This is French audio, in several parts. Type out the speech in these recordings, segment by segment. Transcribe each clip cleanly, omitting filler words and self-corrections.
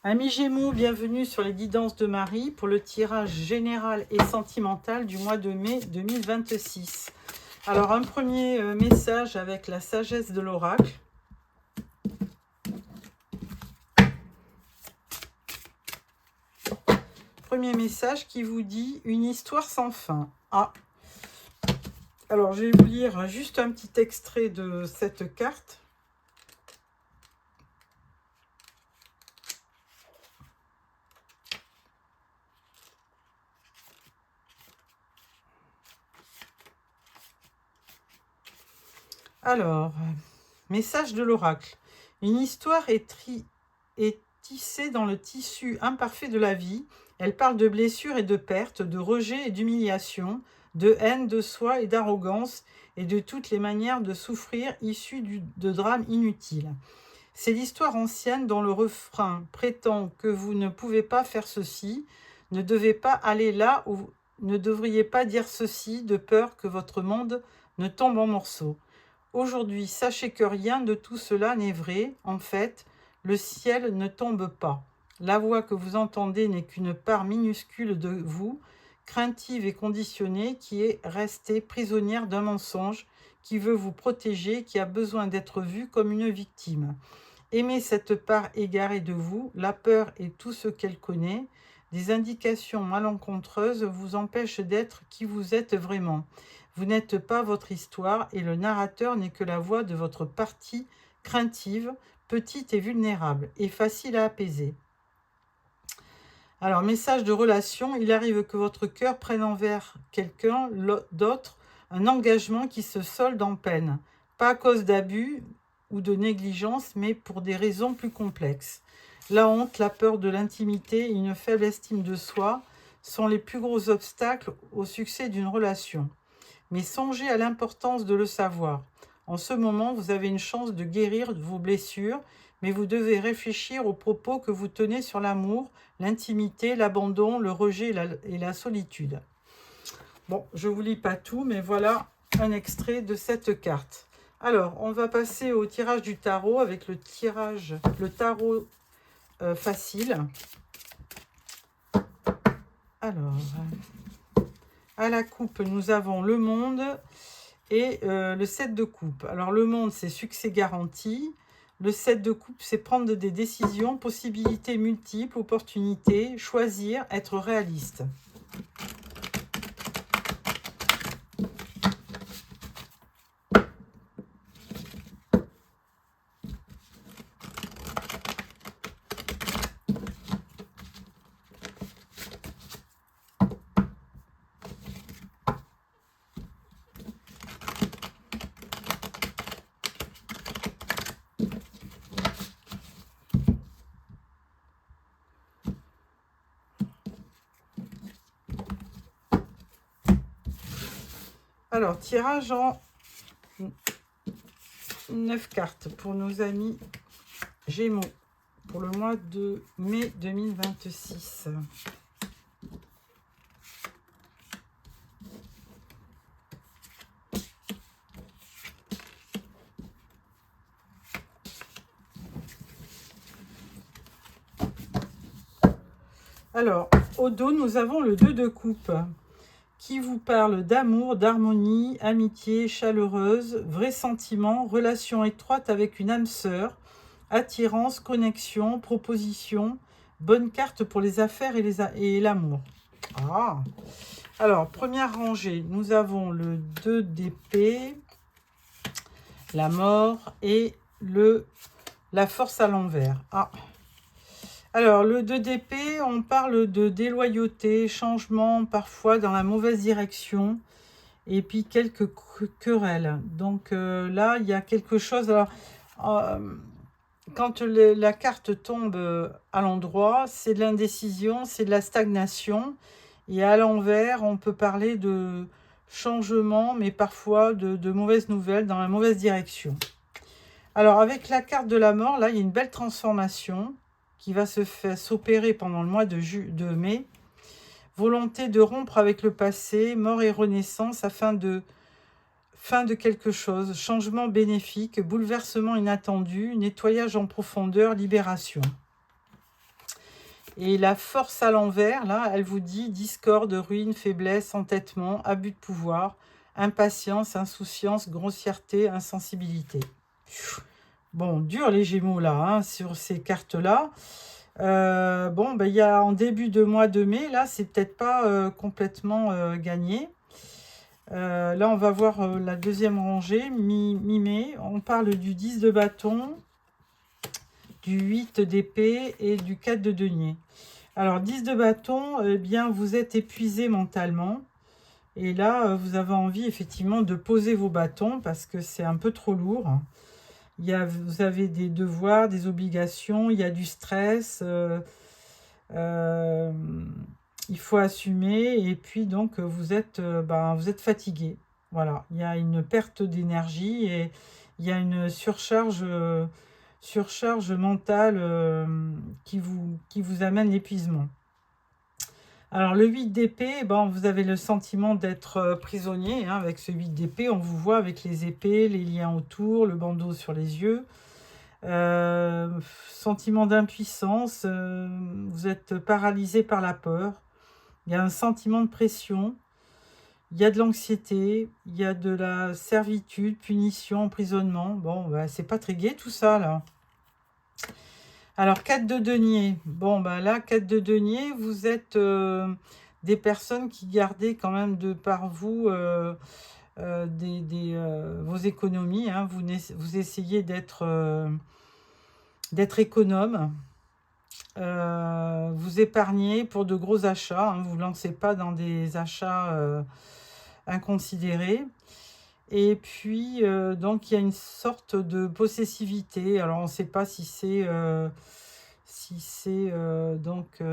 Amis Gémeaux, bienvenue sur les guidances de Marie pour le tirage général et sentimental du mois de mai 2026. Alors, un premier message avec la sagesse de l'oracle. Premier message qui vous dit une histoire sans fin. Ah, alors je vais vous lire juste un petit extrait de cette carte. Alors, message de l'oracle. Une histoire est tissée dans le tissu imparfait de la vie. Elle parle de blessures et de pertes, de rejet et d'humiliation, de haine de soi et d'arrogance, et de toutes les manières de souffrir issues de drames inutiles. C'est l'histoire ancienne dont le refrain prétend que vous ne pouvez pas faire ceci, ne devez pas aller là ou ne devriez pas dire ceci de peur que votre monde ne tombe en morceaux. Aujourd'hui, sachez que rien de tout cela n'est vrai. En fait, le ciel ne tombe pas. La voix que vous entendez n'est qu'une part minuscule de vous, craintive et conditionnée, qui est restée prisonnière d'un mensonge, qui veut vous protéger, qui a besoin d'être vue comme une victime. Aimez cette part égarée de vous, la peur et tout ce qu'elle connaît. Des indications malencontreuses vous empêchent d'être qui vous êtes vraiment. Vous n'êtes pas votre histoire et le narrateur n'est que la voix de votre partie craintive, petite et vulnérable, et facile à apaiser. Alors, message de relation, il arrive que votre cœur prenne envers quelqu'un d'autre un engagement qui se solde en peine, pas à cause d'abus ou de négligence, mais pour des raisons plus complexes. La honte, la peur de l'intimité et une faible estime de soi sont les plus gros obstacles au succès d'une relation. Mais songez à l'importance de le savoir. En ce moment, vous avez une chance de guérir vos blessures, mais vous devez réfléchir aux propos que vous tenez sur l'amour, l'intimité, l'abandon, le rejet et la solitude. Bon, je ne vous lis pas tout, mais voilà un extrait de cette carte. Alors, on va passer au tirage du tarot avec le tarot facile. Alors, à la coupe, nous avons le monde et le 7 de coupe. Alors, le monde, c'est succès garanti. Le 7 de coupe, c'est prendre des décisions, possibilités multiples, opportunités, choisir, être réaliste. Alors, tirage en 9 cartes pour nos amis Gémeaux pour le mois de mai 2026. Alors, au dos, nous avons le 2 de coupe qui vous parle d'amour, d'harmonie, amitié chaleureuse, vrai sentiment, relation étroite avec une âme sœur, attirance, connexion, proposition, bonne carte pour les affaires et l'amour. Ah. Alors, première rangée, nous avons le 2 d'épée, la mort et la force à l'envers. Ah. Alors, le 2 d'épée, on parle de déloyauté, changement parfois dans la mauvaise direction, et puis quelques querelles. Donc là, il y a quelque chose. Alors, quand la carte tombe à l'endroit, c'est de l'indécision, c'est de la stagnation. Et à l'envers, on peut parler de changement, mais parfois de mauvaises nouvelles dans la mauvaise direction. Alors, avec la carte de la mort, là, il y a une belle transformation qui va s'opérer pendant le mois de mai. Volonté de rompre avec le passé, mort et renaissance afin de fin de quelque chose, changement bénéfique, bouleversement inattendu, nettoyage en profondeur, libération. Et la force à l'envers, là, elle vous dit discorde, ruine, faiblesse, entêtement, abus de pouvoir, impatience, insouciance, grossièreté, insensibilité. Bon, dur les Gémeaux là, hein, sur ces cartes-là. Bon, ben, il y a en début de mois de mai, là, c'est peut-être pas complètement gagné. Là, on va voir la deuxième rangée, mi-mai. On parle du 10 de bâton, du 8 d'épée et du 4 de denier. Alors, 10 de bâton, eh bien, vous êtes épuisé mentalement. Et là, vous avez envie, effectivement, de poser vos bâtons parce que c'est un peu trop lourd. Vous avez des devoirs, des obligations, il y a du stress. Il faut assumer. Et puis, donc, vous êtes fatigué. Voilà, il y a une perte d'énergie et il y a une surcharge mentale qui vous amène l'épuisement. Alors, le 8 d'épée, vous avez le sentiment d'être prisonnier. Hein, avec ce 8 d'épée, on vous voit avec les épées, les liens autour, le bandeau sur les yeux. Sentiment d'impuissance, vous êtes paralysé par la peur. Il y a un sentiment de pression. Il y a de l'anxiété, il y a de la servitude, punition, emprisonnement. Bon, c'est pas très gai tout ça, là. Alors, 4 de denier. Bon, là, 4 de denier, vous êtes des personnes qui gardez quand même de par vous vos économies. Hein. Vous essayez d'être économe. Vous épargnez pour de gros achats. Hein. Vous ne lancez pas dans des achats inconsidérés. Et puis, donc, il y a une sorte de possessivité. Alors, on ne sait pas si c'est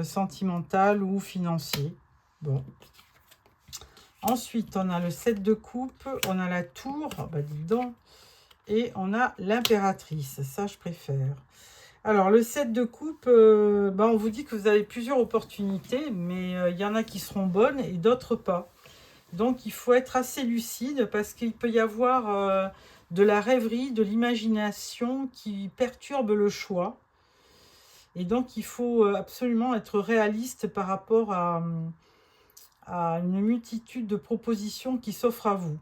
sentimental ou financier. Bon. Ensuite, on a le 7 de coupe, on a la tour, dis donc, et on a l'impératrice. Ça, je préfère. Alors, le 7 de coupe, on vous dit que vous avez plusieurs opportunités, mais il y en a qui seront bonnes et d'autres pas. Donc, il faut être assez lucide parce qu'il peut y avoir de la rêverie, de l'imagination qui perturbe le choix. Et donc, il faut absolument être réaliste par rapport à une multitude de propositions qui s'offrent à vous.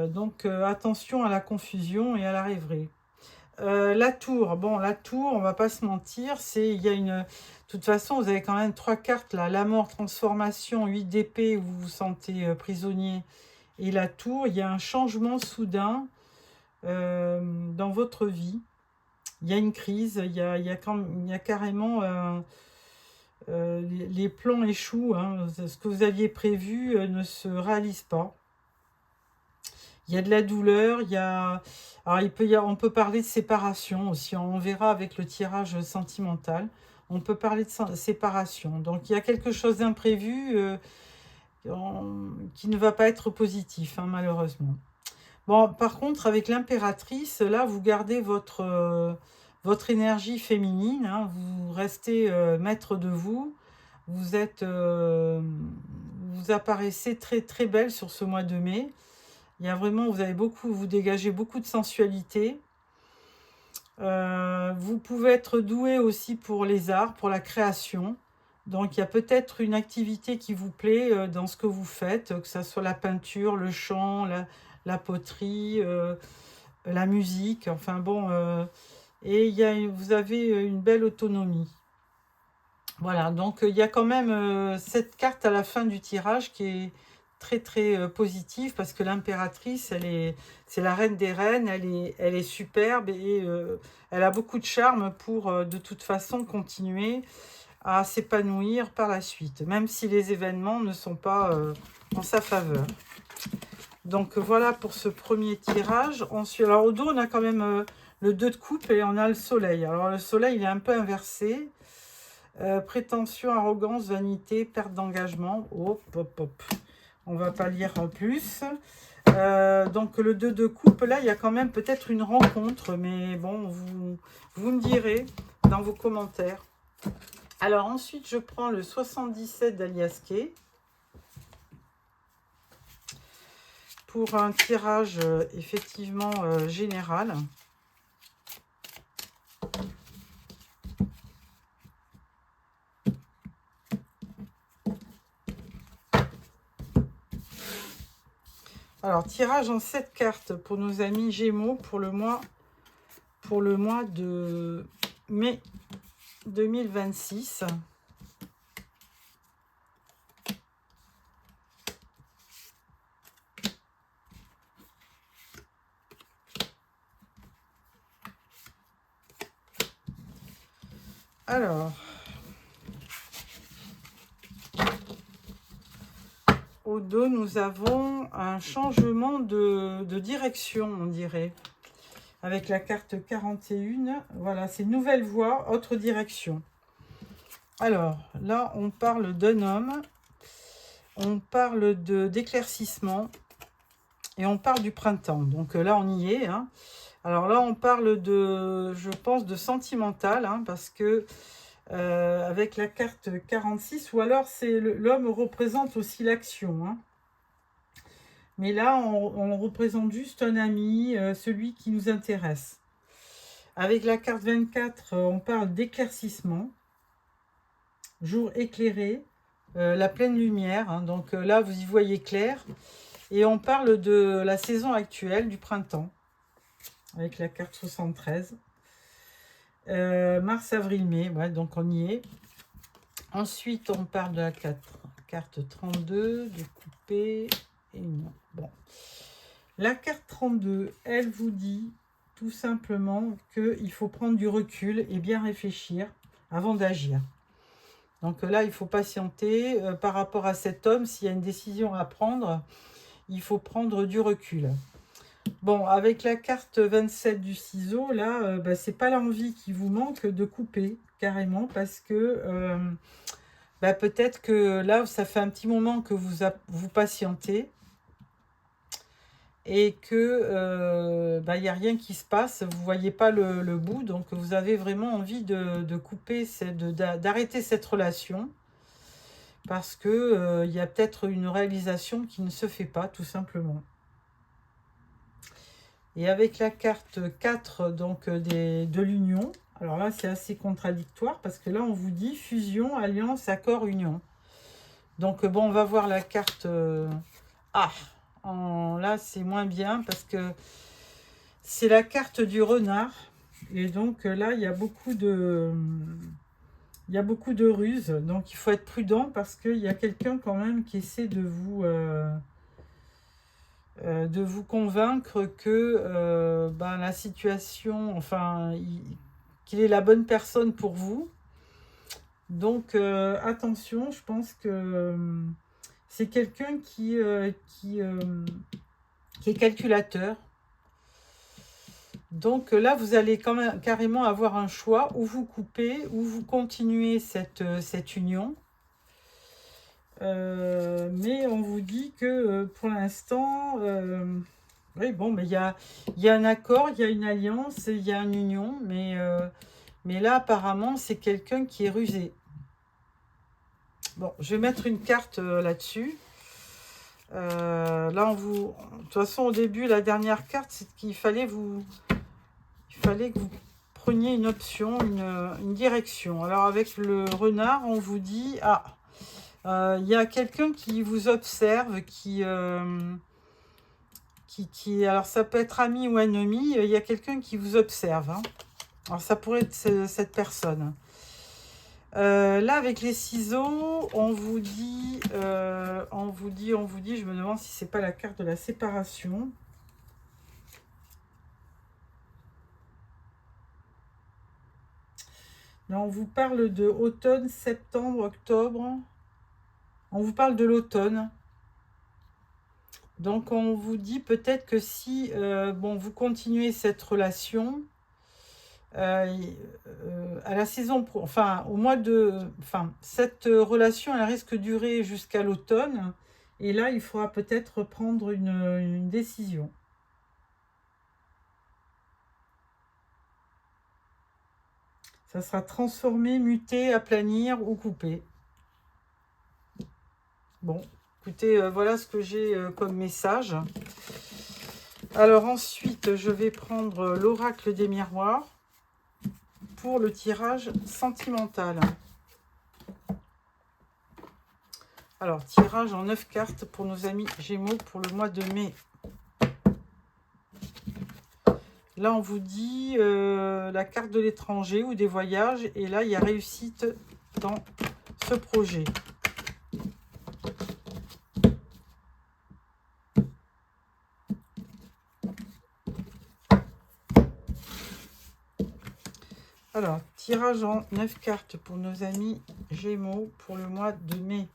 Donc, attention à la confusion et à la rêverie. La tour, la tour, on va pas se mentir, de toute façon, vous avez quand même 3 cartes là, la mort, transformation, 8 d'épée, où vous vous sentez prisonnier, et la tour, il y a un changement soudain dans votre vie. Il y a une crise, il y a carrément les plans échouent, hein, ce que vous aviez prévu ne se réalise pas. Il y a de la douleur, on peut parler de séparation aussi, on verra avec le tirage sentimental, on peut parler de séparation. Donc il y a quelque chose d'imprévu qui ne va pas être positif, hein, malheureusement. Bon, par contre, avec l'impératrice, là, vous gardez votre énergie féminine, hein, vous restez maître de vous, vous apparaissez très très belle sur ce mois de mai. Il y a vraiment, vous dégagez beaucoup de sensualité. Vous pouvez être doué aussi pour les arts, pour la création. Donc, il y a peut-être une activité qui vous plaît dans ce que vous faites, que ce soit la peinture, le chant, la poterie, la musique. Enfin bon, et vous avez une belle autonomie. Voilà, donc il y a quand même cette carte à la fin du tirage qui est très très positive parce que l'impératrice, c'est la reine des reines, elle est superbe et elle a beaucoup de charme pour de toute façon continuer à s'épanouir par la suite, même si les événements ne sont pas en sa faveur. Donc voilà pour ce premier tirage. Ensuite, alors au dos, on a quand même le 2 de coupe et on a le soleil. Alors le soleil, il est un peu inversé. Prétention, arrogance, vanité, perte d'engagement. Hop, hop, hop. On va pas lire en plus. Donc le 2 de coupe, là, il y a quand même peut-être une rencontre. Mais bon, vous me direz dans vos commentaires. Alors ensuite, je prends le 77 d'Aliasqué. Pour un tirage effectivement général. Alors, tirage en 7 cartes pour nos amis Gémeaux pour le mois de mai 2026. Alors, au dos, nous avons un changement de direction, on dirait. Avec la carte 41, voilà, c'est nouvelle voie, autre direction. Alors, là, on parle d'un homme, on parle d'éclaircissement et on parle du printemps. Donc là, on y est. Hein. Alors là, on parle je pense, de sentimental, hein, parce que avec la carte 46, ou alors l'homme représente aussi l'action. Hein. Mais là, on représente juste un ami, celui qui nous intéresse. Avec la carte 24, on parle d'éclaircissement, jour éclairé, la pleine lumière. Hein, donc là, vous y voyez clair. Et on parle de la saison actuelle, du printemps, avec la carte 73. Mars, avril, mai, ouais, donc on y est. Ensuite, on parle de la carte 32, de couper et non. Bon. La carte 32, elle vous dit tout simplement qu'il faut prendre du recul et bien réfléchir avant d'agir. Donc là, il faut patienter par rapport à cet homme. S'il y a une décision à prendre, il faut prendre du recul. Bon, avec la carte 27 du ciseau, là, c'est pas l'envie qui vous manque de couper, carrément, parce que peut-être que là, ça fait un petit moment que vous patientez et que il n'y a rien qui se passe, vous ne voyez pas le bout, donc vous avez vraiment envie de couper, d'arrêter cette relation, parce que il y a peut-être une réalisation qui ne se fait pas, tout simplement. Et avec la carte 4 donc, de l'union, alors là c'est assez contradictoire parce que là on vous dit fusion, alliance, accord, union. Donc bon, on va voir la carte là c'est moins bien parce que c'est la carte du renard. Et donc là il y a beaucoup de ruses. Donc il faut être prudent parce qu'il y a quelqu'un quand même qui essaie de vous convaincre que la situation, enfin, qu'il est la bonne personne pour vous. Donc attention, je pense que c'est quelqu'un qui est calculateur. Donc là, vous allez quand même carrément avoir un choix, où vous coupez, où vous continuez cette union. Mais on vous dit que pour l'instant, oui, bon, mais il y a un accord, il y a une alliance, il y a une union, mais là, apparemment, c'est quelqu'un qui est rusé. Bon, je vais mettre une carte là-dessus. Là, de toute façon, au début, la dernière carte, c'est qu'il fallait que vous preniez une option, une direction. Alors, avec le renard, on vous dit, il y a quelqu'un qui vous observe, qui alors ça peut être ami ou ennemi, il y a quelqu'un qui vous observe. Hein. Alors ça pourrait être cette personne. Là, avec les ciseaux, on vous dit, je me demande si c'est pas la carte de la séparation. Là, on vous parle de automne, septembre, octobre. On vous parle de l'automne. Donc, on vous dit peut-être que si vous continuez cette relation, à la saison, au mois cette relation, elle risque de durer jusqu'à l'automne. Et là, il faudra peut-être prendre une décision. Ça sera transformé, muté, aplanir ou couper. Bon, écoutez, voilà ce que j'ai comme message. Alors ensuite, je vais prendre l'oracle des miroirs pour le tirage sentimental. Alors, tirage en 9 cartes pour nos amis Gémeaux pour le mois de mai Là, on vous dit la carte de l'étranger ou des voyages. Et là, il y a réussite dans ce projet. Alors, tirage en 9 cartes pour nos amis Gémeaux pour le mois de mai.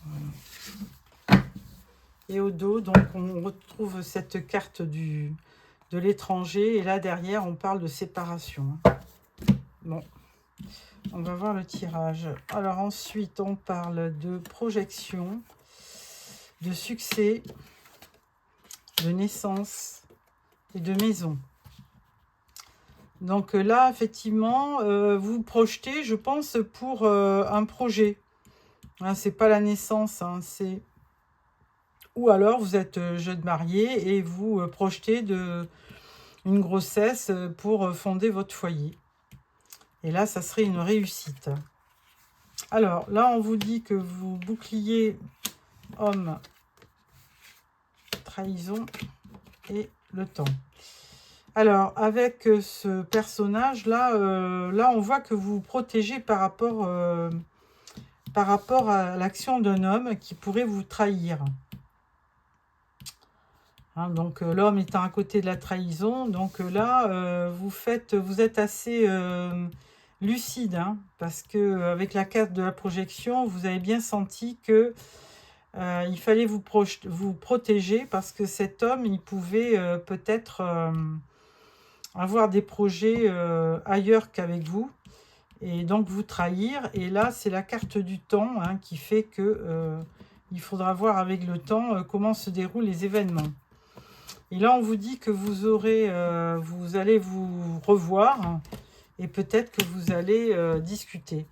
Voilà. Et au dos, donc on retrouve cette carte de l'étranger. Et là, derrière, on parle de séparation. Bon, on va voir le tirage. Alors ensuite, on parle de projection, de succès, de naissance et de maison. Donc là, effectivement, vous projetez, je pense, pour un projet. Hein, c'est pas la naissance, hein, c'est... Ou alors, vous êtes jeune marié et vous projetez une grossesse pour fonder votre foyer. Et là, ça serait une réussite. Alors, là, on vous dit que vous boucliez homme, trahison et le temps. Alors, avec ce personnage-là, là, on voit que vous vous protégez par rapport à l'action d'un homme qui pourrait vous trahir. Hein, donc, l'homme étant à côté de la trahison. Donc là, vous êtes assez lucide. Hein, parce qu'avec la carte de la projection, vous avez bien senti que il fallait vous protéger parce que cet homme, il pouvait peut-être... avoir des projets ailleurs qu'avec vous, et donc vous trahir. Et là, c'est la carte du temps hein, qui fait que il faudra voir avec le temps comment se déroulent les événements. Et là, on vous dit que vous allez vous revoir hein, et peut-être que vous allez discuter.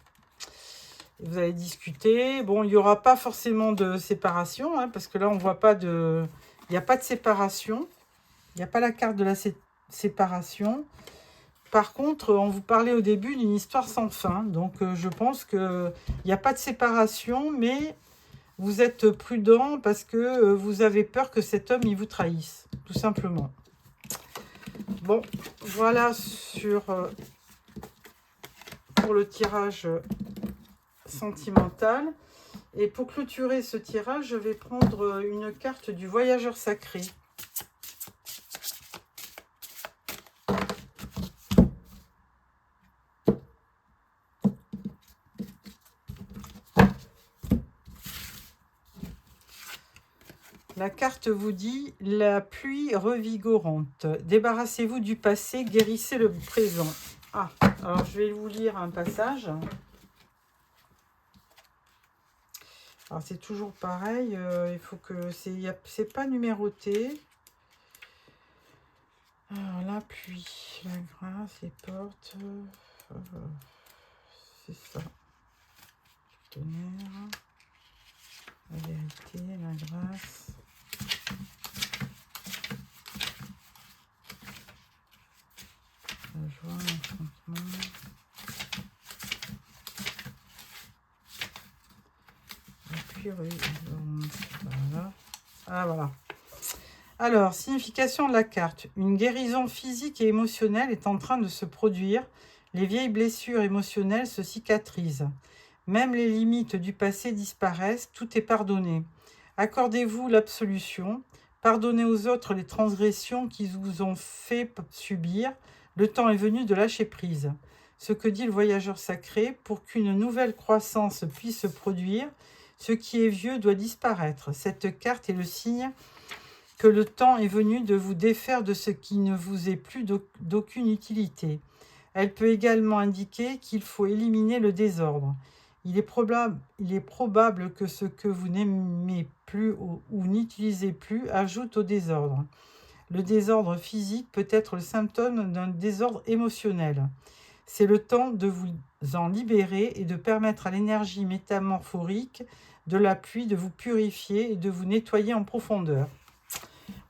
Et vous allez discuter. Bon, il n'y aura pas forcément de séparation, hein, parce que là, on voit pas de... Il n'y a pas de séparation. Il n'y a pas la carte de la séparation. Par contre, on vous parlait au début d'une histoire sans fin. Donc, je pense qu'il n'y a pas de séparation, mais vous êtes prudent parce que vous avez peur que cet homme, il vous trahisse, tout simplement. Bon, voilà pour le tirage sentimental. Et pour clôturer ce tirage, je vais prendre une carte du voyageur sacré. La carte vous dit « La pluie revigorante. Débarrassez-vous du passé, guérissez le présent. » Ah, alors je vais vous lire un passage. Alors c'est toujours pareil, il faut que... C'est pas numéroté. Alors la pluie, la grâce, les portes... c'est ça. Tonnerre, la vérité, la grâce... La joie, l'enfantement. La pluie, voilà. Ah, voilà. Alors, signification de la carte. Une guérison physique et émotionnelle est en train de se produire. Les vieilles blessures émotionnelles se cicatrisent. Même les limites du passé disparaissent. Tout est pardonné. Accordez-vous l'absolution. Pardonnez aux autres les transgressions qu'ils vous ont fait subir. Le temps est venu de lâcher prise. Ce que dit le voyageur sacré, pour qu'une nouvelle croissance puisse se produire, ce qui est vieux doit disparaître. Cette carte est le signe que le temps est venu de vous défaire de ce qui ne vous est plus d'aucune utilité. Elle peut également indiquer qu'il faut éliminer le désordre. Il est probable que ce que vous n'aimez plus ou n'utilisez plus ajoute au désordre. Le désordre physique peut être le symptôme d'un désordre émotionnel. C'est le temps de vous en libérer et de permettre à l'énergie métamorphorique de la pluie de vous purifier et de vous nettoyer en profondeur.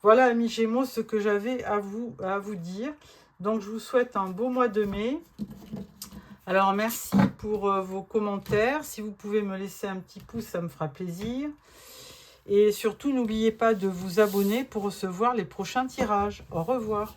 Voilà, amis Gémeaux, ce que j'avais à vous dire. Donc, je vous souhaite un beau mois de mai. Alors, merci pour vos commentaires. Si vous pouvez me laisser un petit pouce, ça me fera plaisir. Et surtout, n'oubliez pas de vous abonner pour recevoir les prochains tirages. Au revoir.